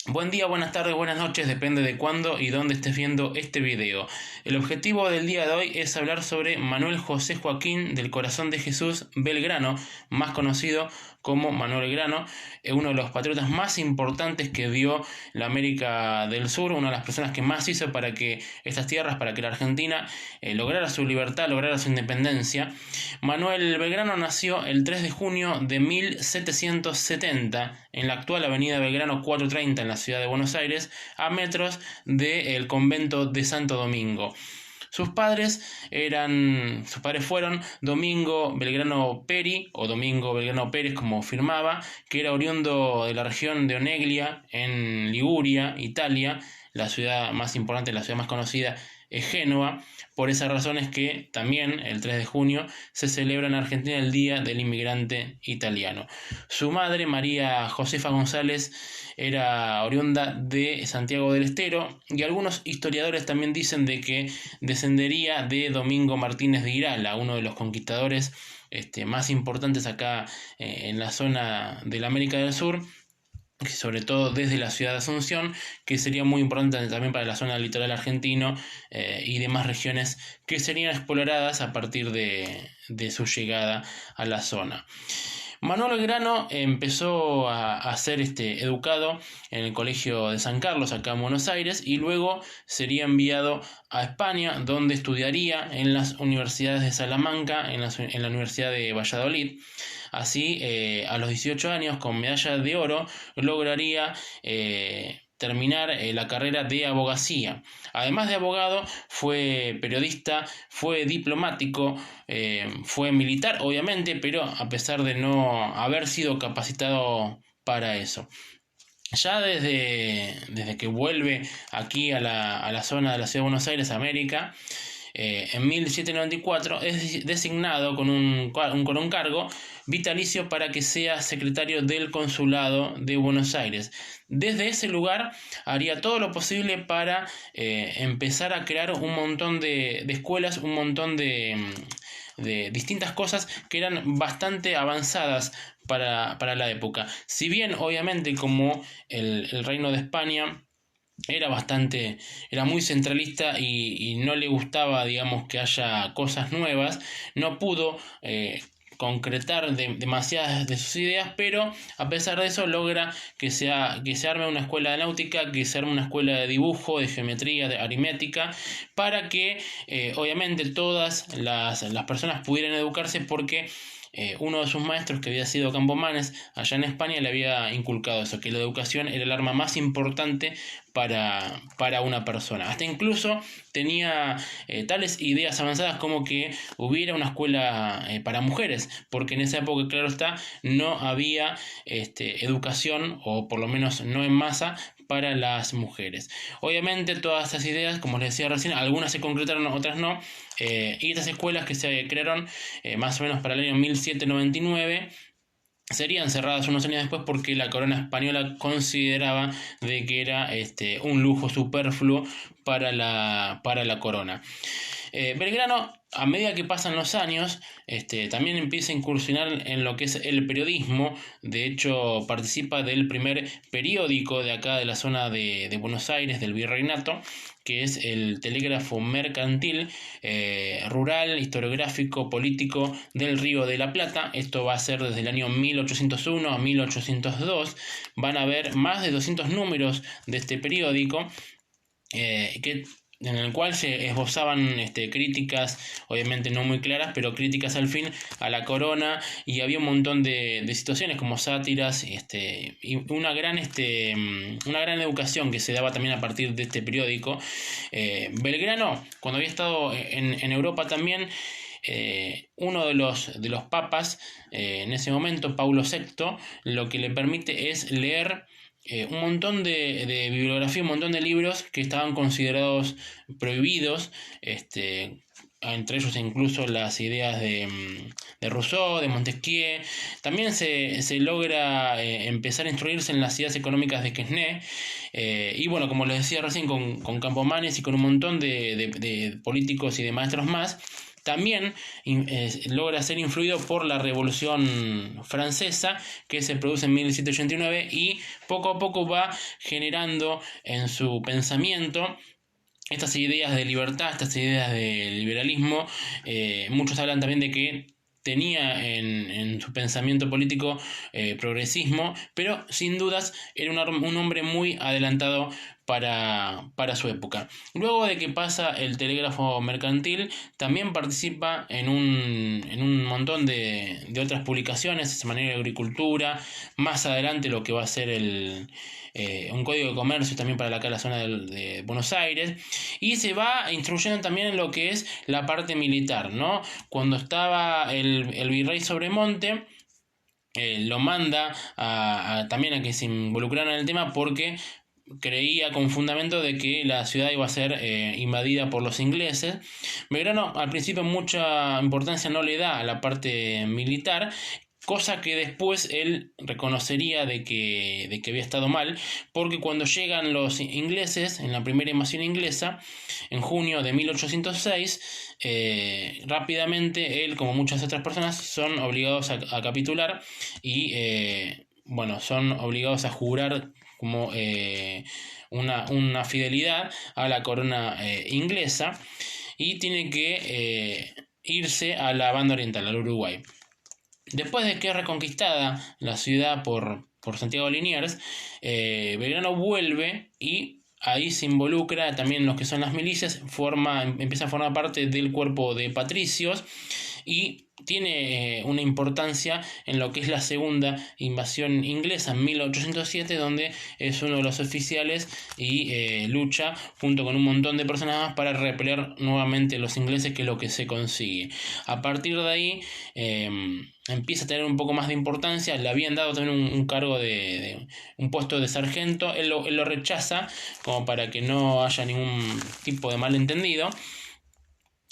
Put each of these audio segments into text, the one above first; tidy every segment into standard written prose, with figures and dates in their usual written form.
Buen día, buenas tardes, buenas noches, depende de cuándo y dónde estés viendo este video. El objetivo del día de hoy es hablar sobre Manuel José Joaquín del Corazón de Jesús Belgrano, más conocido como Manuel Belgrano, uno de los patriotas más importantes que dio la América del Sur, una de las personas que más hizo para que estas tierras, para que la Argentina lograra su libertad, lograra su independencia. Manuel Belgrano nació el 3 de junio de 1770 en la actual avenida Belgrano 430 en la ciudad de Buenos Aires, a metros del convento de Santo Domingo. Sus padres fueron Domingo Belgrano Peri, o Domingo Belgrano Pérez como firmaba, que era oriundo de la región de Oneglia, en Liguria, Italia. La ciudad más importante, la ciudad más conocida es Génova. Por esas razones que también el 3 de junio se celebra en Argentina el Día del Inmigrante Italiano. Su madre, María Josefa González, era oriunda de Santiago del Estero, y algunos historiadores también dicen de que descendería de Domingo Martínez de Irala, uno de los conquistadores más importantes acá en la zona de la América del Sur, sobre todo desde la ciudad de Asunción, que sería muy importante también para la zona del litoral argentino y demás regiones que serían exploradas a partir de su llegada a la zona. Manuel Belgrano empezó a ser educado en el Colegio de San Carlos, acá en Buenos Aires, y luego sería enviado a España, donde estudiaría en las universidades de Salamanca, en la Universidad de Valladolid. Así, a los 18 años, con medalla de oro, lograría terminar la carrera de abogacía. Además de abogado, fue periodista, fue diplomático, fue militar, obviamente, pero a pesar de no haber sido capacitado para eso. Ya desde que vuelve aquí a la zona de la ciudad de Buenos Aires, América, en 1794 es designado con un cargo vitalicio para que sea secretario del Consulado de Buenos Aires. Desde ese lugar haría todo lo posible para empezar a crear un montón de escuelas, un montón de distintas cosas que eran bastante avanzadas para la época. Si bien, obviamente, como el Reino de España era muy centralista y no le gustaba, digamos, que haya cosas nuevas, no pudo concretar demasiadas de sus ideas, pero a pesar de eso logra que se arme una escuela de náutica, que se arme una escuela de dibujo, de geometría, de aritmética, para que obviamente todas las personas pudieran educarse, porque uno de sus maestros, que había sido Campomanes allá en España, le había inculcado eso, que la educación era el arma más importante para una persona. Hasta incluso tenía tales ideas avanzadas como que hubiera una escuela para mujeres, porque en esa época, claro está, no había educación, o por lo menos no en masa, para las mujeres. Obviamente todas estas ideas, como les decía recién, algunas se concretaron, otras no, y estas escuelas que se crearon más o menos para el año 1799 serían cerradas unos años después, porque la corona española consideraba de que era un lujo superfluo para la corona. Belgrano, a medida que pasan los años, también empieza a incursionar en lo que es el periodismo. De hecho, participa del primer periódico de acá de la zona de Buenos Aires, del Virreinato, que es el Telégrafo Mercantil, rural, historiográfico, político del Río de la Plata. Esto va a ser desde el año 1801 a 1802. Van a haber más de 200 números de este periódico, en el cual se esbozaban críticas, obviamente no muy claras, pero críticas al fin a la corona, y había un montón de situaciones como sátiras, y una gran educación que se daba también a partir de este periódico. Belgrano, cuando había estado en Europa también, uno de los papas en ese momento, Paulo VI, lo que le permite es leer un montón de bibliografía, un montón de libros que estaban considerados prohibidos, entre ellos incluso las ideas de Rousseau, de Montesquieu. También se logra empezar a instruirse en las ideas económicas de Quesnay, y bueno, como les decía recién, con Campomanes y con un montón de políticos y de maestros más, También logra ser influido por la Revolución Francesa, que se produce en 1789, y poco a poco va generando en su pensamiento estas ideas de libertad, estas ideas de liberalismo. Muchos hablan también de que tenía en su pensamiento político progresismo, pero sin dudas era un hombre muy adelantado para su época. Luego de que pasa el telégrafo mercantil, también participa en un montón de otras publicaciones, de manera de agricultura, más adelante lo que va a ser un código de comercio también para acá la zona de Buenos Aires, y se va instruyendo también en lo que es la parte militar, ¿no? Cuando estaba el virrey Sobremonte, lo manda también a que se involucraran en el tema, porque creía con fundamento de que la ciudad iba a ser invadida por los ingleses. Belgrano al principio mucha importancia no le da a la parte militar, cosa que después él reconocería de que había estado mal, porque cuando llegan los ingleses, en la primera invasión inglesa, en junio de 1806, rápidamente él, como muchas otras personas, son obligados a capitular y bueno, son obligados a jurar como una fidelidad a la corona inglesa, y tiene que irse a la banda oriental, al Uruguay. Después de que es reconquistada la ciudad por Santiago Liniers, Belgrano vuelve y ahí se involucra también en lo que son las milicias, empieza a formar parte del cuerpo de patricios, y tiene una importancia en lo que es la segunda invasión inglesa en 1807, donde es uno de los oficiales y lucha junto con un montón de personas más para repeler nuevamente los ingleses, que es lo que se consigue. A partir de ahí empieza a tener un poco más de importancia. Le habían dado también un cargo de un puesto de sargento. Él lo rechaza como para que no haya ningún tipo de malentendido.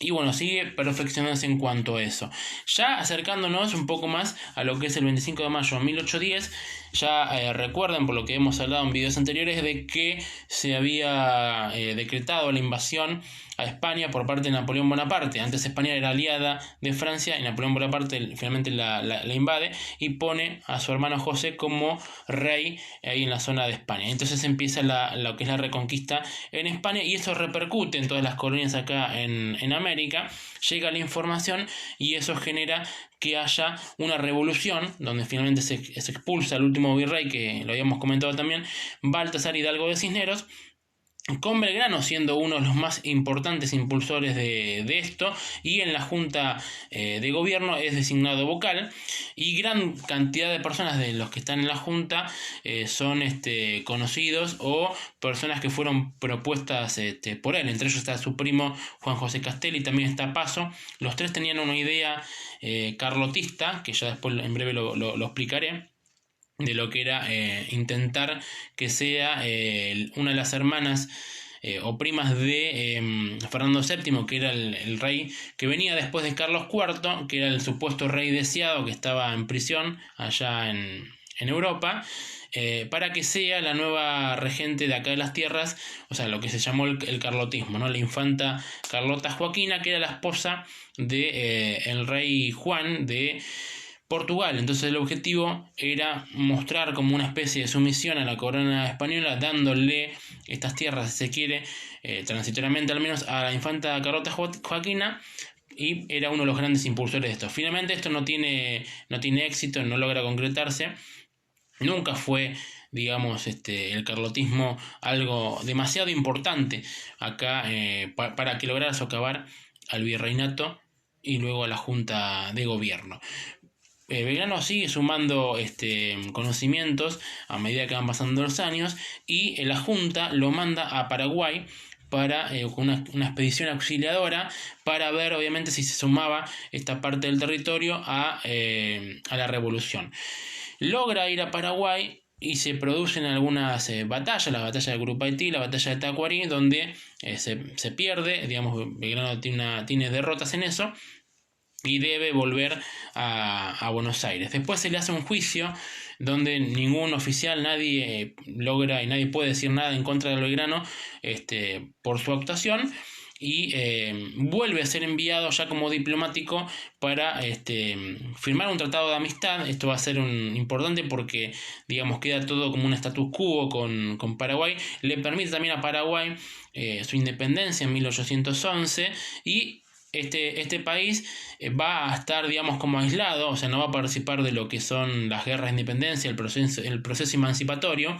Y bueno, sigue perfeccionándose en cuanto a eso. Ya acercándonos un poco más a lo que es el 25 de mayo de 1810, ya recuerden, por lo que hemos hablado en videos anteriores, de que se había decretado la invasión a España por parte de Napoleón Bonaparte. Antes España era aliada de Francia y Napoleón Bonaparte finalmente la invade y pone a su hermano José como rey ahí en la zona de España. Entonces empieza lo que es la reconquista en España, y eso repercute en todas las colonias acá en América. Llega la información y eso genera que haya una revolución donde finalmente se expulsa al último virrey, que lo habíamos comentado también, Baltasar Hidalgo de Cisneros, con Belgrano siendo uno de los más importantes impulsores de esto, y en la junta de gobierno es designado vocal, y gran cantidad de personas de los que están en la junta son conocidos o personas que fueron propuestas por él. Entre ellos está su primo Juan José Castelli, también está Paso. Los tres tenían una idea carlotista, que ya después en breve lo explicaré, de lo que era intentar que sea una de las hermanas o primas de Fernando VII, que era el rey que venía después de Carlos IV, que era el supuesto rey deseado, que estaba en prisión allá en Europa, para que sea la nueva regente de acá de las tierras, o sea, lo que se llamó el carlotismo, ¿no? La infanta Carlota Joaquina, que era la esposa de el rey Juan de Portugal. Entonces el objetivo era mostrar como una especie de sumisión a la corona española, dándole estas tierras, si se quiere, transitoriamente al menos, a la infanta Carlota Joaquina, y era uno de los grandes impulsores de esto. Finalmente esto no tiene éxito, no logra concretarse. Nunca fue, digamos, el carlotismo algo demasiado importante acá para que lograra socavar al virreinato y luego a la junta de gobierno. Belgrano sigue sumando conocimientos a medida que van pasando los años, y la Junta lo manda a Paraguay para una expedición auxiliadora para ver obviamente si se sumaba esta parte del territorio a la revolución. Logra ir a Paraguay y se producen algunas batallas, la batalla de Curupaytí, la batalla de Tacuarí, donde se pierde, digamos, Belgrano tiene derrotas en eso, y debe volver a Buenos Aires. Después se le hace un juicio donde ningún oficial, nadie logra y nadie puede decir nada en contra de Belgrano por su actuación, y vuelve a ser enviado ya como diplomático para firmar un tratado de amistad. Esto va a ser importante porque, digamos, queda todo como un status quo con Paraguay. Le permite también a Paraguay su independencia en 1811 y este país va a estar, digamos, como aislado, o sea, no va a participar de lo que son las guerras de independencia, el proceso emancipatorio.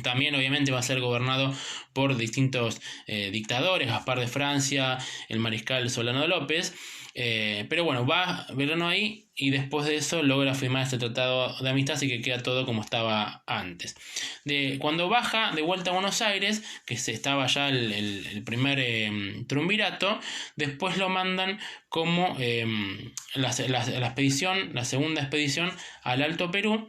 También obviamente va a ser gobernado por distintos dictadores, Gaspar de Francia, el mariscal Solano López, pero bueno, va Belgrano ahí y después de eso logra firmar este tratado de amistad, así que queda todo como estaba antes. Cuando baja de vuelta a Buenos Aires, que estaba ya el primer triunvirato, después lo mandan como la segunda expedición al Alto Perú.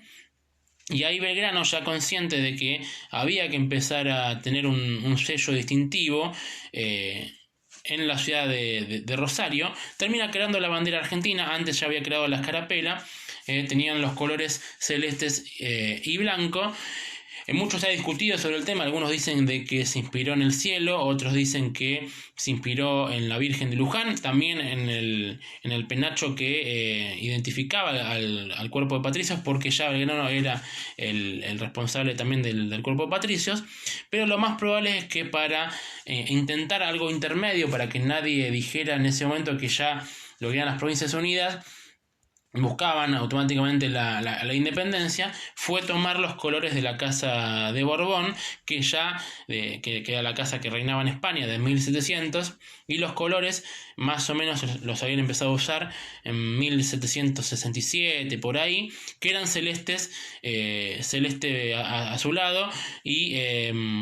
Y ahí Belgrano, ya consciente de que había que empezar a tener un sello distintivo en la ciudad de Rosario, termina creando la bandera argentina. Antes ya había creado la escarapela, tenían los colores celestes y blanco. Mucho se ha discutido sobre el tema. Algunos dicen de que se inspiró en el cielo, otros dicen que se inspiró en la Virgen de Luján, también en el penacho que identificaba al cuerpo de patricios, porque ya Belgrano era el responsable también del cuerpo de patricios. Pero lo más probable es que para intentar algo intermedio, para que nadie dijera en ese momento que ya lo querían las Provincias Unidas, buscaban automáticamente la independencia, fue tomar los colores de la Casa de Borbón, que era la casa que reinaba en España de 1700, y los colores más o menos los habían empezado a usar en 1767, por ahí, que eran celestes, celeste azulado y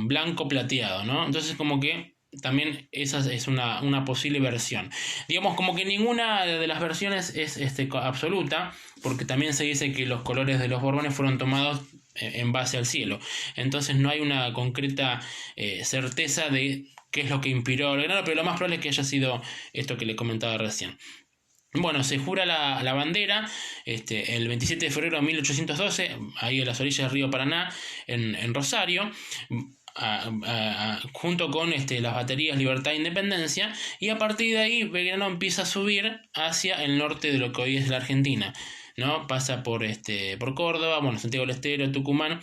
blanco plateado, ¿no? Entonces como que también esa es una posible versión. Digamos como que ninguna de las versiones es absoluta, porque también se dice que los colores de los Borbones fueron tomados en base al cielo. Entonces no hay una concreta certeza de qué es lo que inspiró a Belgrano, pero lo más probable es que haya sido esto que le comentaba recién. Bueno, se jura la bandera el 27 de febrero de 1812, ahí a las orillas del río Paraná, en Rosario, junto con las baterías Libertad e Independencia, y a partir de ahí Belgrano empieza a subir hacia el norte de lo que hoy es la Argentina, ¿no? Pasa por Córdoba, bueno, Santiago del Estero, Tucumán,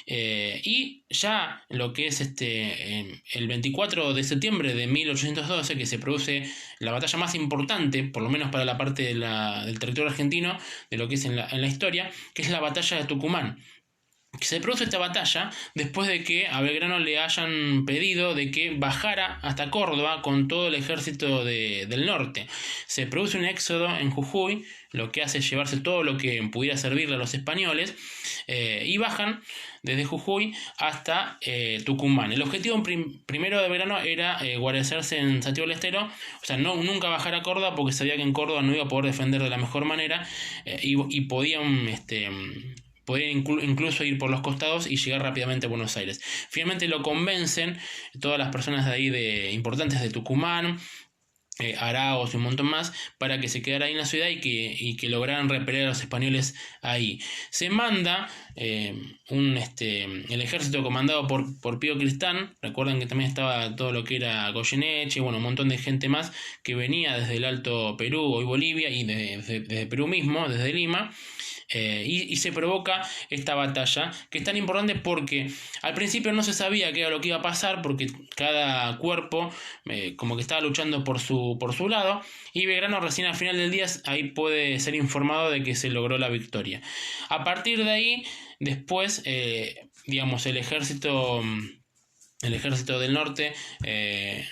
y ya lo que es el 24 de septiembre de 1812, que se produce la batalla más importante, por lo menos para la parte del territorio argentino, de lo que es en la historia, que es la batalla de Tucumán. Se produce esta batalla después de que a Belgrano le hayan pedido de que bajara hasta Córdoba con todo el ejército del norte. Se produce un éxodo en Jujuy, lo que hace llevarse todo lo que pudiera servirle a los españoles, y bajan desde Jujuy hasta Tucumán. El objetivo primero de Belgrano era guarecerse en Santiago del Estero, o sea, nunca bajar a Córdoba, porque sabía que en Córdoba no iba a poder defender de la mejor manera, y podían incluso ir por los costados y llegar rápidamente a Buenos Aires. Finalmente lo convencen todas las personas de ahí importantes de Tucumán, Araos y un montón más, para que se quedara ahí en la ciudad y que lograran repeler a los españoles ahí. Se manda el ejército comandado por Pío Cristán. Recuerden que también estaba todo lo que era Goyeneche, bueno, un montón de gente más que venía desde el Alto Perú, hoy Bolivia, y desde Perú mismo, desde Lima. Y se provoca esta batalla, que es tan importante porque al principio no se sabía qué era lo que iba a pasar, porque cada cuerpo como que estaba luchando por su lado, y Belgrano recién al final del día ahí puede ser informado de que se logró la victoria. A partir de ahí, después, digamos, el ejército del norte,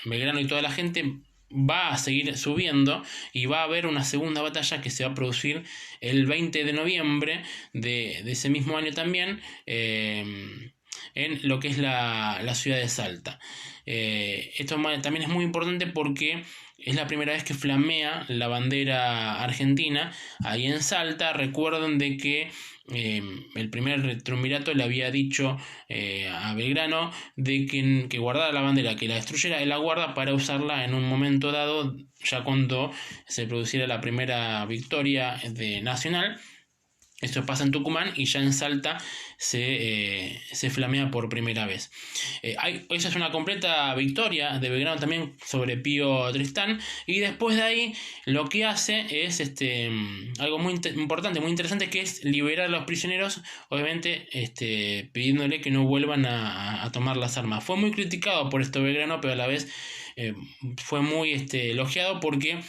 Belgrano y toda la gente va a seguir subiendo, y va a haber una segunda batalla que se va a producir el 20 de noviembre de ese mismo año también, en lo que es la ciudad de Salta. Esto también es muy importante porque es la primera vez que flamea la bandera argentina ahí en Salta. Recuerden de que el primer triunvirato le había dicho a Belgrano de que guardara la bandera, que la destruyera, él la guarda para usarla en un momento dado, ya cuando se produciera la primera victoria nacional. Eso pasa en Tucumán y ya en Salta se flamea por primera vez. Esa es una completa victoria de Belgrano también sobre Pío Tristán. Y después de ahí lo que hace es algo muy importante, muy interesante, que es liberar a los prisioneros, obviamente pidiéndole que no vuelvan a tomar las armas. Fue muy criticado por esto Belgrano, pero a la vez fue muy elogiado porque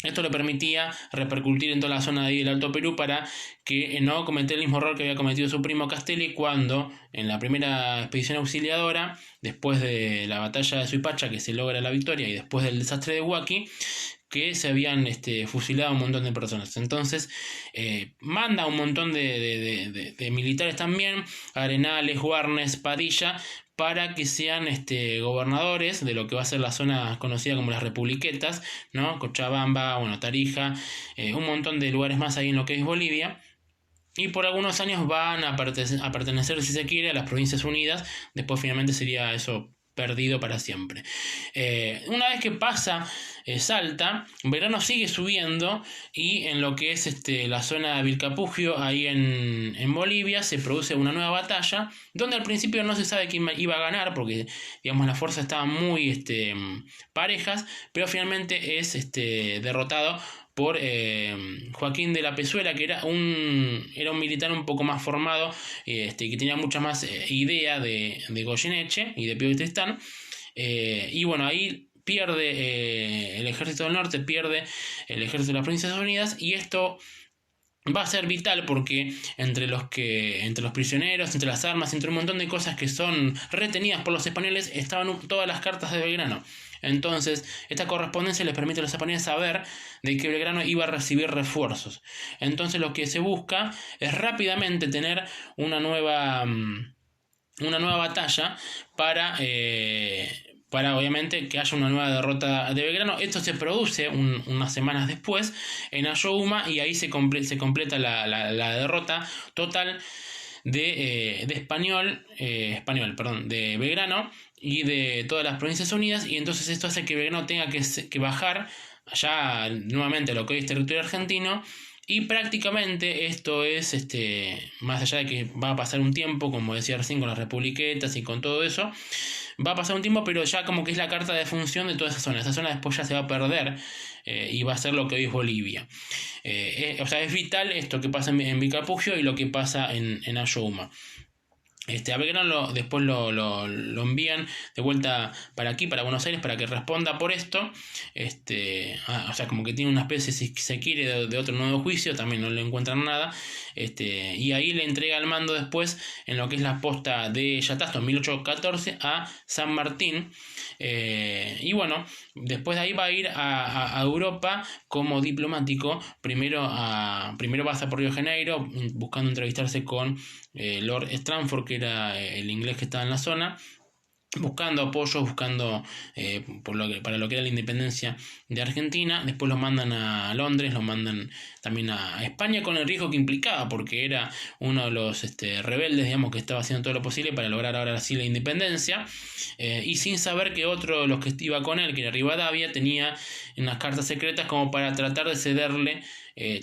esto le permitía repercutir en toda la zona de ahí del Alto Perú para que no cometer el mismo error que había cometido su primo Castelli cuando en la primera expedición auxiliadora, después de la batalla de Suipacha, que se logra la victoria, y después del desastre de Huaki, que se habían fusilado a un montón de personas. Entonces manda un montón de militares también, Arenales, Guarnes, Padilla, para que sean gobernadores de lo que va a ser la zona conocida como las Republiquetas, ¿no? Cochabamba, bueno, Tarija, un montón de lugares más ahí en lo que es Bolivia. Y por algunos años van a pertenecer, si se quiere, a las Provincias Unidas. Después finalmente sería eso perdido para siempre. Una vez que pasa Salta, Belgrano sigue subiendo y en lo que es la zona de Vilcapugio, ahí en Bolivia, se produce una nueva batalla, donde al principio no se sabe quién iba a ganar, porque digamos las fuerzas estaban muy parejas, pero finalmente es derrotado por Joaquín de la Pezuela, que era un militar un poco más formado, que tenía mucha más idea de Goyeneche y de Pío Tristán. Y bueno, ahí pierde el ejército del norte, pierde el ejército de las Provincias Unidas, y esto va a ser vital porque entre los prisioneros, entre las armas, entre un montón de cosas que son retenidas por los españoles, estaban todas las cartas de Belgrano. Entonces, esta correspondencia les permite a los españoles saber de que Belgrano iba a recibir refuerzos. Entonces, lo que se busca es rápidamente tener una nueva batalla para obviamente que haya una nueva derrota de Belgrano. Esto se produce unas semanas después en Ayohuma, y ahí se completa la derrota total de Belgrano y de todas las Provincias Unidas. Y entonces esto hace que Belgrano tenga que bajar ya nuevamente a lo que hoy es territorio argentino. Y prácticamente esto es, más allá de que va a pasar un tiempo, como decía recién, con las republiquetas y con todo eso, va a pasar un tiempo, pero ya como que es la carta de función de toda esa zona. Esa zona después ya se va a perder y va a ser lo que hoy es Bolivia. O sea, es vital esto que pasa en Vilcapugio y lo que pasa en Ayohuma. A Belgrano después lo envían de vuelta para aquí, para Buenos Aires, para que responda por esto. O sea, como que tiene una especie, si se quiere, de otro nuevo juicio, también no le encuentran nada. Y ahí le entrega el mando después en lo que es la posta de Yatasto en 1814 a San Martín. Y bueno, después de ahí va a ir a Europa como diplomático. Primero pasa por Río de Janeiro, buscando entrevistarse con Lord Stranford, que era el inglés que estaba en la zona, buscando apoyo, buscando para lo que era la independencia de Argentina. Después lo mandan a Londres, lo mandan también a España, con el riesgo que implicaba, porque era uno de los rebeldes, digamos, que estaba haciendo todo lo posible para lograr ahora sí la independencia, y sin saber que otro de los que iba con él, que era Rivadavia, tenía unas cartas secretas como para tratar de cederle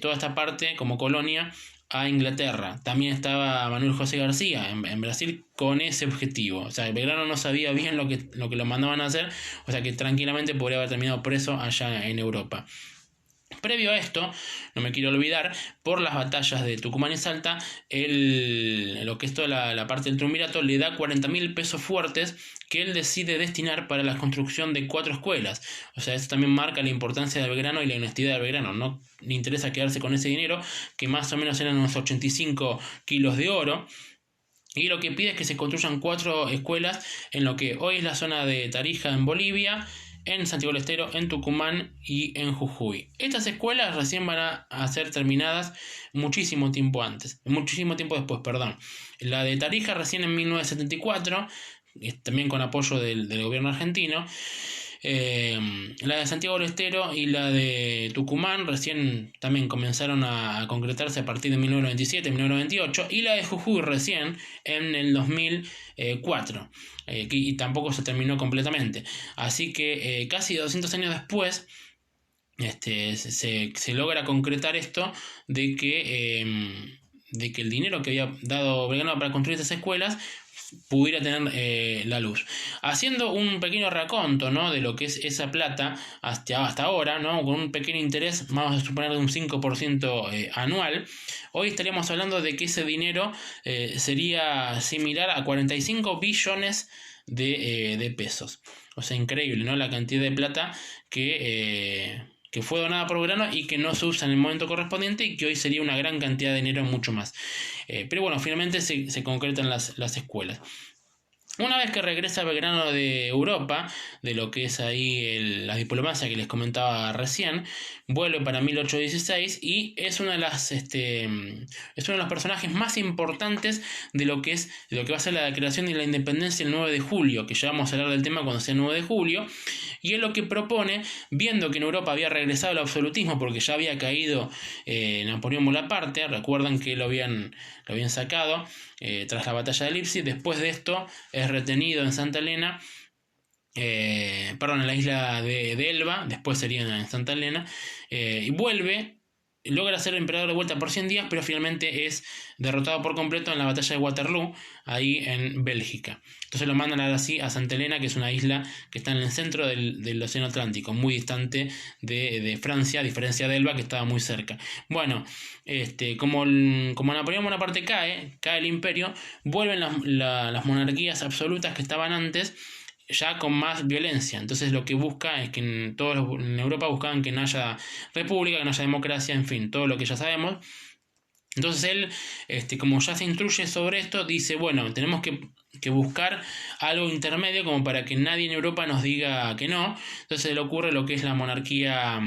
toda esta parte como colonia a Inglaterra. También estaba Manuel José García en Brasil con ese objetivo. O sea, Belgrano no sabía bien lo que lo mandaban a hacer, o sea que tranquilamente podría haber terminado preso allá en Europa. Previo a esto, no me quiero olvidar, por las batallas de Tucumán y Salta, lo que es toda la parte del triunvirato le da 40.000 pesos fuertes que él decide destinar para la construcción de 4 escuelas. O sea, eso también marca la importancia de Belgrano y la honestidad de Belgrano. No le interesa quedarse con ese dinero, que más o menos eran unos 85 kilos de oro. Y lo que pide es que se construyan 4 escuelas en lo que hoy es la zona de Tarija en Bolivia, en Santiago del Estero, en Tucumán y en Jujuy. Estas escuelas recién van a ser terminadas muchísimo tiempo después, perdón. La de Tarija recién en 1974, también con apoyo del gobierno argentino. La de Santiago del Estero y la de Tucumán recién también comenzaron a concretarse a partir de 1997, 1998, y la de Jujuy recién en el 2004, y tampoco se terminó completamente. Así que casi 200 años después se logra concretar esto de que el dinero que había dado Belgrano para construir estas escuelas pudiera tener la luz. Haciendo un pequeño raconto, ¿no?, de lo que es esa plata hasta ahora, ¿no?, con un pequeño interés, vamos a suponer de un 5% anual, hoy estaríamos hablando de que ese dinero sería similar a 45 billones de pesos. O sea, increíble, ¿no?, la cantidad de plata que fue donada por Belgrano y que no se usa en el momento correspondiente y que hoy sería una gran cantidad de dinero, mucho más. Pero bueno, finalmente se concretan las escuelas. Una vez que regresa Belgrano de Europa, de lo que es ahí la diplomacia que les comentaba recién, vuelve para 1816 y es uno de los personajes más importantes de lo que va a ser la declaración de la independencia el 9 de julio, que ya vamos a hablar del tema cuando sea el 9 de julio, y es lo que propone, viendo que en Europa había regresado el absolutismo porque ya había caído Napoleón Bonaparte. Recuerdan que lo habían sacado tras la batalla de Leipzig. Después de esto es retenido en Santa Elena, en la isla de Elba, después sería en Santa Elena, y logra ser emperador de vuelta por 100 días, pero finalmente es derrotado por completo en la batalla de Waterloo, ahí en Bélgica. Entonces lo mandan ahora sí a Santa Elena, que es una isla que está en el centro del Océano Atlántico, muy distante de Francia, a diferencia de Elba, que estaba muy cerca. Bueno, como Napoleón Bonaparte cae el imperio, vuelven las monarquías absolutas que estaban antes, ya con más violencia. Entonces lo que busca es que en Europa buscaban que no haya república, que no haya democracia, en fin, todo lo que ya sabemos. Entonces él, como ya se instruye sobre esto, dice, bueno, tenemos que buscar algo intermedio como para que nadie en Europa nos diga que no. Entonces le ocurre lo que es la monarquía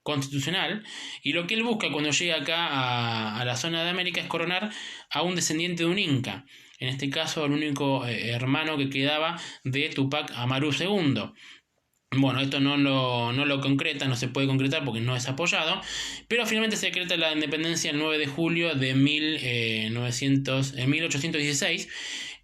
constitucional, y lo que él busca cuando llega acá a la zona de América es coronar a un descendiente de un inca, en este caso el único hermano que quedaba de Tupac Amaru II. Bueno, esto no lo concreta, no se puede concretar porque no es apoyado, pero finalmente se decreta la independencia el 9 de julio de 1816,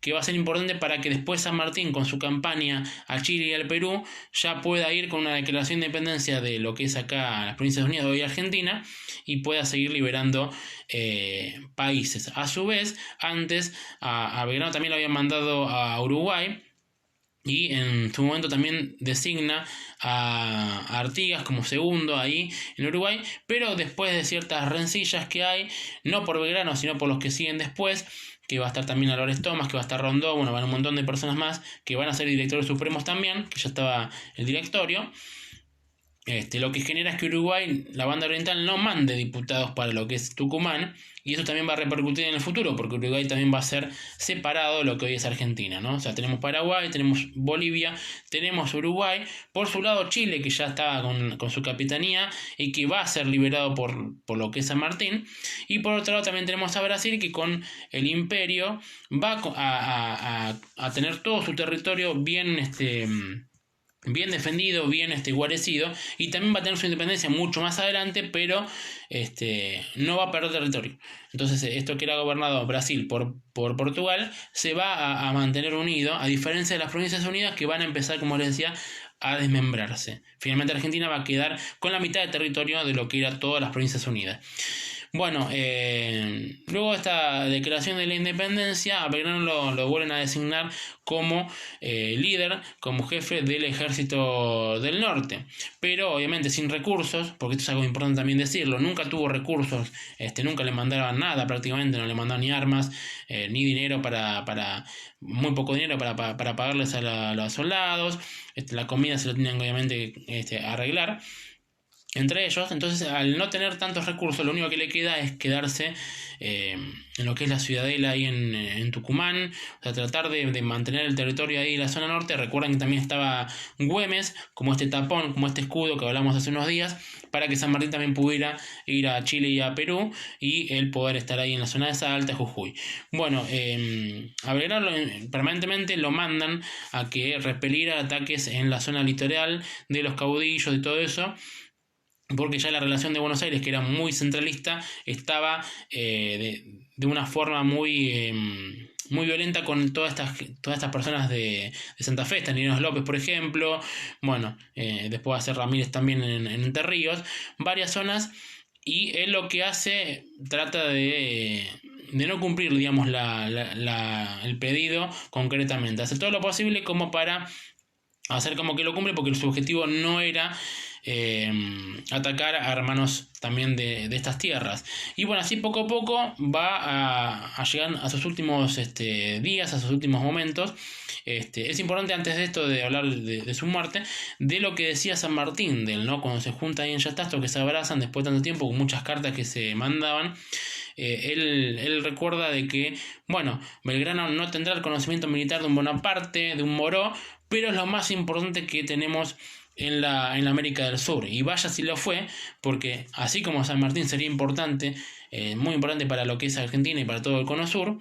que va a ser importante para que después San Martín, con su campaña a Chile y al Perú, ya pueda ir con una declaración de independencia de lo que es acá las Provincias Unidas de hoy Argentina, y pueda seguir liberando países. A su vez, antes a Belgrano también lo habían mandado a Uruguay, y en su momento también designa a Artigas como segundo ahí en Uruguay, pero después de ciertas rencillas que hay, no por Belgrano, sino por los que siguen después, que va a estar también Álvarez Thomas, que va a estar Rondó, bueno, van un montón de personas más que van a ser directores supremos también, que ya estaba el directorio. Lo que genera es que Uruguay, la banda oriental, no mande diputados para lo que es Tucumán, y eso también va a repercutir en el futuro, porque Uruguay también va a ser separado de lo que hoy es Argentina, ¿no? O sea, tenemos Paraguay, tenemos Bolivia, tenemos Uruguay, por su lado Chile, que ya estaba con su capitanía y que va a ser liberado por lo que es San Martín, y por otro lado también tenemos a Brasil, que con el imperio va a tener todo su territorio bien defendido, bien guarecido, y también va a tener su independencia mucho más adelante, pero no va a perder territorio. Entonces esto que era gobernado Brasil por Portugal se va a mantener unido, a diferencia de las Provincias Unidas, que van a empezar, como les decía, a desmembrarse. Finalmente Argentina va a quedar con la mitad de territorio de lo que eran todas las Provincias Unidas. Bueno, luego de esta declaración de la independencia, a Belgrano lo vuelven a designar como líder, como jefe del ejército del norte, pero obviamente sin recursos, porque esto es algo importante también decirlo, nunca tuvo recursos, nunca le mandaban nada prácticamente, no le mandaban ni armas, ni dinero muy poco dinero para pagarles a los soldados, la comida se lo tenían obviamente arreglar entre ellos. Entonces, al no tener tantos recursos, lo único que le queda es quedarse en lo que es la ciudadela ahí en Tucumán, o sea, tratar de mantener el territorio ahí en la zona norte. Recuerden que también estaba Güemes, como tapón, como escudo que hablamos hace unos días, para que San Martín también pudiera ir a Chile y a Perú, y él poder estar ahí en la zona de Salta, Jujuy. Bueno, a Belgrano permanentemente lo mandan a que repelir ataques en la zona litoral de los caudillos y todo eso, porque ya la relación de Buenos Aires, que era muy centralista, estaba de una forma muy muy violenta con todas estas personas de Santa Fe, Estaninos López, por ejemplo, bueno, después va a ser Ramírez también en Entre Ríos, varias zonas, y él lo que hace, trata de no cumplir, digamos, el pedido concretamente, hace todo lo posible como para hacer como que lo cumple, porque su objetivo no era atacar a hermanos también de estas tierras. Y bueno, así poco a poco va a llegar a sus últimos días, a sus últimos momentos. Es importante, antes de esto, de hablar de su muerte, de lo que decía San Martín, de él, ¿no? Cuando se juntan ahí en Yatasto, que se abrazan después de tanto tiempo, con muchas cartas que se mandaban. Él recuerda de que, bueno, Belgrano no tendrá el conocimiento militar de un Bonaparte, de un Moró, pero es lo más importante que tenemos en la América del Sur. Y vaya si lo fue, porque así como San Martín sería importante, muy importante para lo que es Argentina y para todo el Cono Sur,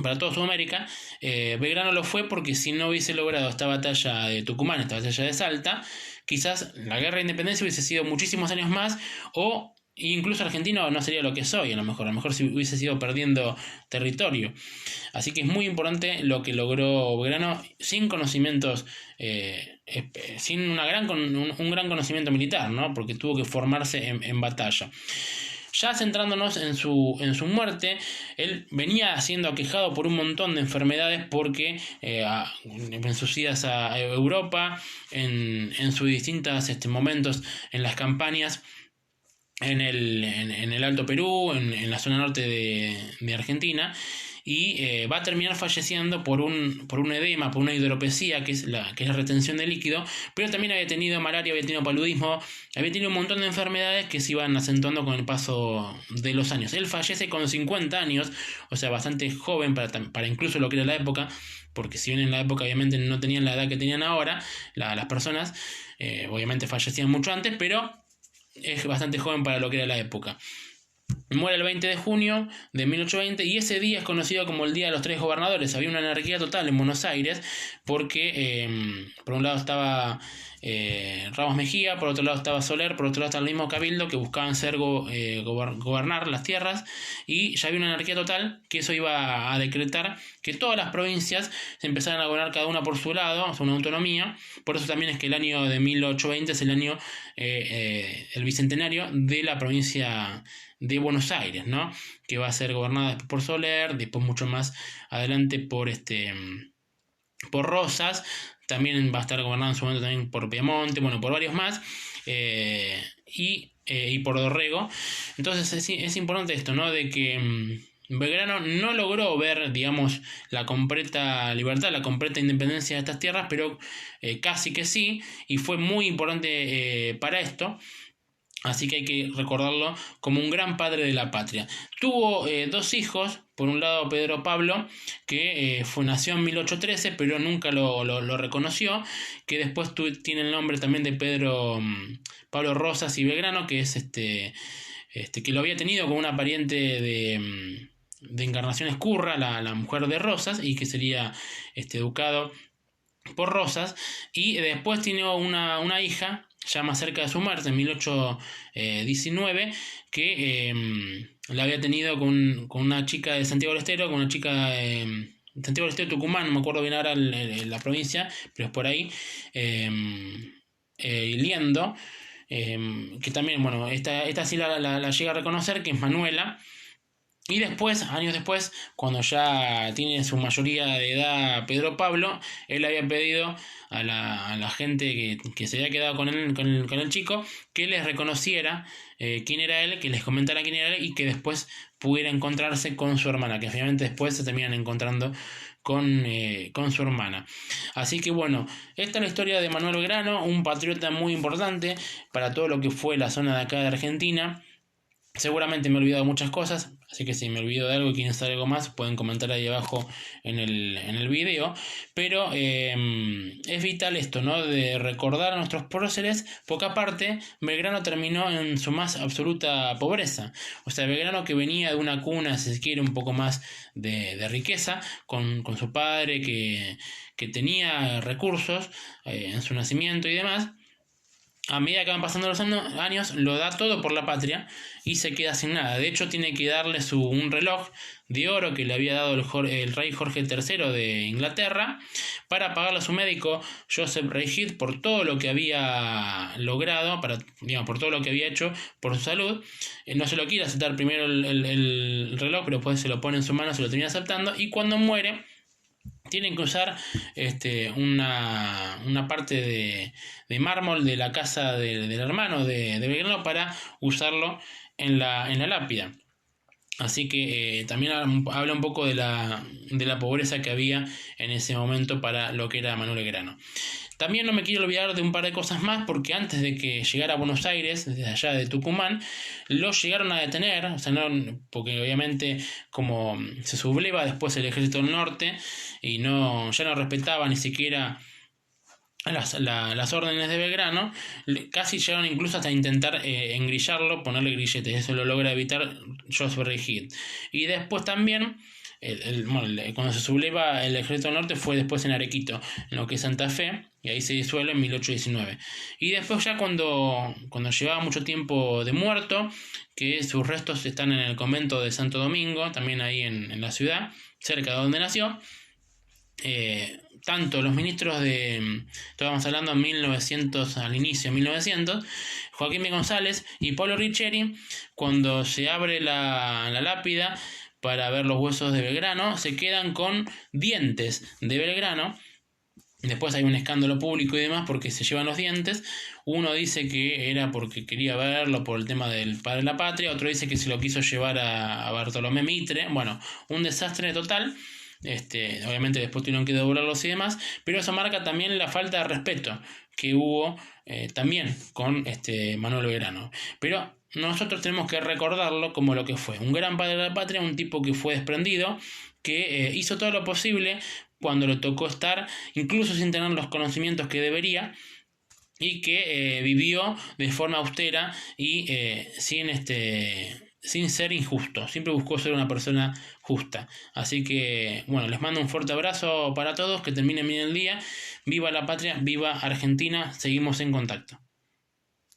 para toda Sudamérica, Belgrano lo fue porque si no hubiese logrado esta batalla de Tucumán, esta batalla de Salta, quizás la guerra de independencia hubiese sido muchísimos años más, o incluso argentino no sería lo que soy, a lo mejor si hubiese sido perdiendo territorio. Así que es muy importante lo que logró Belgrano sin conocimientos, sin un gran conocimiento militar, ¿no? Porque tuvo que formarse en batalla. Ya centrándonos en su muerte, él venía siendo aquejado por un montón de enfermedades porque en sus idas a Europa, en sus distintos momentos en las campañas, en el Alto Perú, en la zona norte de Argentina, y va a terminar falleciendo por un edema, por una hidropesía, que es la retención de líquido, pero también había tenido malaria, había tenido paludismo, había tenido un montón de enfermedades que se iban acentuando con el paso de los años. Él fallece con 50 años, o sea, bastante joven para incluso lo que era la época, porque si bien en la época obviamente no tenían la edad que tenían ahora, las personas, obviamente fallecían mucho antes, pero es bastante joven para lo que era la época. Muere el 20 de junio de 1820 y ese día es conocido como el Día de los Tres Gobernadores. Había una anarquía total en Buenos Aires porque por un lado estaba Ramos Mejía, por otro lado estaba Soler, por otro lado estaba el mismo Cabildo, que buscaban gobernar las tierras, y ya había una anarquía total, que eso iba a decretar que todas las provincias se empezaran a gobernar cada una por su lado, o sea, una autonomía. Por eso también es que el año de 1820 es el año, el bicentenario de la provincia de Buenos Aires, ¿no? Que va a ser gobernada después por Soler, después mucho más adelante por Rosas, también va a estar gobernado en su momento también por Piamonte, bueno, por varios más, y por Dorrego. Entonces es importante esto, ¿no? De que Belgrano no logró ver, digamos, la completa libertad, la completa independencia de estas tierras, pero casi que sí, y fue muy importante para esto. Así que hay que recordarlo como un gran padre de la patria. Tuvo dos hijos, por un lado Pedro Pablo, que nació en 1813, pero nunca lo reconoció, que después tiene el nombre también de Pedro Pablo Rosas y Belgrano, que es que lo había tenido con una pariente de Encarnación Escurra, la mujer de Rosas, y que sería educado por Rosas, y después tiene una hija ya más cerca de su muerte, en 1819, que la había tenido con una chica de Santiago del Estero, con una chica de Santiago del Estero, Tucumán, no me acuerdo bien ahora la provincia, pero es por ahí, Liendo, que también, bueno, esta sí la llega a reconocer, que es Manuela. Y después, años después, cuando ya tiene su mayoría de edad Pedro Pablo, él había pedido a la gente que se había quedado con el chico, que les reconociera quién era él, que les comentara quién era él, y que después pudiera encontrarse con su hermana, que finalmente después se terminan encontrando con su hermana. Así que bueno, esta es la historia de Manuel Belgrano, un patriota muy importante para todo lo que fue la zona de acá de Argentina. Seguramente me he olvidado muchas cosas, así que si me olvido de algo y quieren saber algo más, pueden comentar ahí abajo en el video. Pero es vital esto, ¿no? De recordar a nuestros próceres, porque aparte Belgrano terminó en su más absoluta pobreza. O sea, Belgrano, que venía de una cuna, si se quiere, un poco más de riqueza, con su padre que tenía recursos en su nacimiento y demás. a medida que van pasando los años, lo da todo por la patria y se queda sin nada. De hecho, tiene que darle un reloj de oro que le había dado el rey Jorge III de Inglaterra para pagarle a su médico Joseph Reigid por todo lo que había logrado, por todo lo que había hecho por su salud. No se lo quiere aceptar primero el reloj, pero después se lo pone en su mano, se lo termina aceptando, y cuando muere tienen que usar una parte de mármol de la casa del hermano de Belgrano para usarlo en la lápida. Así que también habla un poco de la pobreza que había en ese momento para lo que era Manuel Belgrano. También no me quiero olvidar de un par de cosas más, porque antes de que llegara a Buenos Aires, desde allá de Tucumán, lo llegaron a detener, o sea, no, porque obviamente como se subleva después el ejército del norte y ya no respetaba ni siquiera las órdenes de Belgrano, casi llegaron incluso hasta intentar engrillarlo, ponerle grilletes. Eso lo logra evitar Joseph Reigid. Y después también, cuando se subleva el ejército del norte fue después en Arequito, en lo que es Santa Fe, y ahí se disuelve en 1819. Y después ya cuando llevaba mucho tiempo de muerto, que sus restos están en el convento de Santo Domingo, también ahí en la ciudad, cerca de donde nació, tanto los ministros estábamos hablando en 1900, al inicio de 1900, Joaquín B. González y Pablo Riccieri, cuando se abre la lápida para ver los huesos de Belgrano, se quedan con dientes de Belgrano. Después hay un escándalo público y demás porque se llevan los dientes. Uno dice que era porque quería verlo por el tema del padre de la patria, otro dice que se lo quiso llevar a Bartolomé Mitre. Bueno, un desastre total. Obviamente después tuvieron que devolverlos y demás, pero eso marca también la falta de respeto que hubo también con Manuel Belgrano. Pero nosotros tenemos que recordarlo como lo que fue: un gran padre de la patria, un tipo que fue desprendido, que hizo todo lo posible cuando le tocó estar, incluso sin tener los conocimientos que debería, y que vivió de forma austera y sin ser injusto. Siempre buscó ser una persona justa. Así que, bueno, les mando un fuerte abrazo para todos, que terminen bien el día. Viva la patria, viva Argentina, seguimos en contacto.